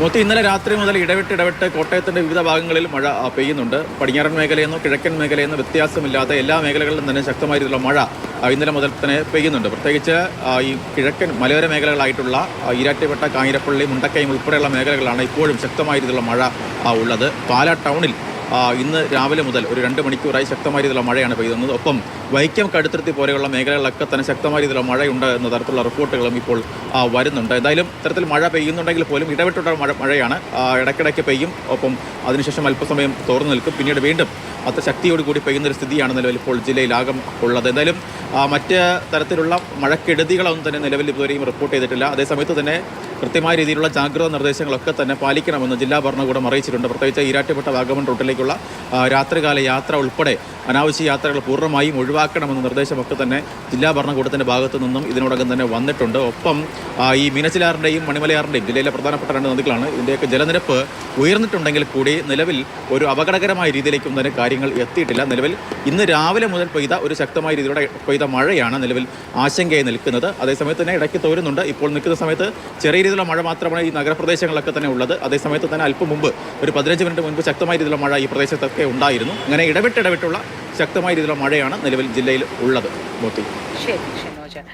മൊത്തം ഇന്നലെ രാത്രി മുതൽ ഇടവിട്ട് കോട്ടയത്തിൻ്റെ വിവിധ ഭാഗങ്ങളിൽ മഴ പെയ്യുന്നുണ്ട്. പടിഞ്ഞാറൻ മേഖലയെന്നോ കിഴക്കൻ മേഖലയെന്നോ വ്യത്യാസമില്ലാതെ എല്ലാ മേഖലകളിലും തന്നെ ശക്തമായ രീതിയിലുള്ള മഴ ഇന്നലെ മുതൽ തന്നെ പെയ്യുന്നുണ്ട്. പ്രത്യേകിച്ച് ഈ കിഴക്കൻ മലയോര മേഖലകളായിട്ടുള്ള ഈരാറ്റുപേട്ട, കാഞ്ഞിരപ്പള്ളി, മുണ്ടക്കയം ഉൾപ്പെടെയുള്ള മേഖലകളാണ് ഇപ്പോഴും ശക്തമായ രീതിയിലുള്ള മഴ ഉള്ളത്. പാലാ ടൗണിൽ ഇന്ന് രാവിലെ മുതൽ ഒരു 2 മണിക്കൂറായി ശക്തമായ രീതിയിലുള്ള മഴയാണ് പെയ്യുന്നത്. ഒപ്പം വൈക്കം, കടുത്തുരുത്തി പോലെയുള്ള മേഖലകളിലൊക്കെ തന്നെ ശക്തമായ രീതിയിലുള്ള മഴയുണ്ട് എന്ന തരത്തിലുള്ള റിപ്പോർട്ടുകളും ഇപ്പോൾ വരുന്നുണ്ട്. എന്തായാലും ഇത്തരത്തിൽ മഴ പെയ്യുന്നുണ്ടെങ്കിൽ പോലും ഇടവിട്ടുള്ള മഴയാണ്. ഇടയ്ക്കിടയ്ക്ക് പെയ്യും, ഒപ്പം അതിനുശേഷം അല്പസമയം തോർന്നു നിൽക്കും, പിന്നീട് വീണ്ടും അത്ര ശക്തിയോടുകൂടി പെയ്യുന്നൊരു സ്ഥിതിയാണ് നിലവിൽ ഇപ്പോൾ ജില്ലയിലാകം ഉള്ളത്. എന്തായാലും മറ്റ് തരത്തിലുള്ള മഴക്കെടുതികളൊന്നും തന്നെ നിലവിൽ ഇതുവരെയും റിപ്പോർട്ട് ചെയ്തിട്ടില്ല. അതേസമയത്ത് തന്നെ കൃത്യമായ രീതിയിലുള്ള ജാഗ്രതാ നിർദ്ദേശങ്ങളൊക്കെ തന്നെ പാലിക്കണമെന്ന് ജില്ലാ ഭരണകൂടം അറിയിച്ചിട്ടുണ്ട്. പ്രത്യേകിച്ച് ഈരാറ്റുപേട്ട വാഗമൺ റൂട്ടിലേക്കുള്ള രാത്രികാല യാത്ര ഉൾപ്പെടെ അനാവശ്യ യാത്രകൾ പൂർണ്ണമായും ഒഴിവാക്കണമെന്ന നിർദ്ദേശമൊക്കെ തന്നെ ജില്ലാ ഭരണകൂടത്തിൻ്റെ ഭാഗത്തു നിന്നും ഇതിനോടകം തന്നെ വന്നിട്ടുണ്ട്. ഒപ്പം ഈ മീനച്ചിലാറിൻ്റെയും മണിമലയാറിൻ്റെയും ജില്ലയിലെ പ്രധാനപ്പെട്ട 2 നദികളാണ്. ഇതിൻ്റെയൊക്കെ ജലനിരപ്പ് ഉയർന്നിട്ടുണ്ടെങ്കിൽ കൂടി നിലവിൽ ഒരു അപകടകരമായ രീതിയിലേക്കും തന്നെ കാര്യങ്ങൾ എത്തിയിട്ടില്ല. നിലവിൽ ഇന്ന് രാവിലെ മുതൽ പെയ്ത ഒരു ശക്തമായ രീതിയിലൂടെ പെയ്ത മഴയാണ് നിലവിൽ ആശങ്കയായി നിൽക്കുന്നത്. അതേസമയത്ത് തന്നെ ഇടയ്ക്ക് തോരുന്നുണ്ട്. ഇപ്പോൾ നിൽക്കുന്ന സമയത്ത് ചെറിയ രീതിയിലുള്ള മഴ മാത്രമാണ് ഈ നഗരപ്രദേശങ്ങളിലൊക്കെ തന്നെ ഉള്ളത്. അതേസമയത്ത് തന്നെ അല്പം മുമ്പ് ഒരു 15 മിനിറ്റ് മുൻപ് ശക്തമായ രീതിയിലുള്ള മഴ ഈ പ്രദേശത്തൊക്കെ ഉണ്ടായിരുന്നു. അങ്ങനെ ഇടവിട്ടുള്ള ശക്തമായ രീതിയിലുള്ള മഴയാണ് നിലവിൽ ജില്ലയിൽ ഉള്ളത്. ശരി.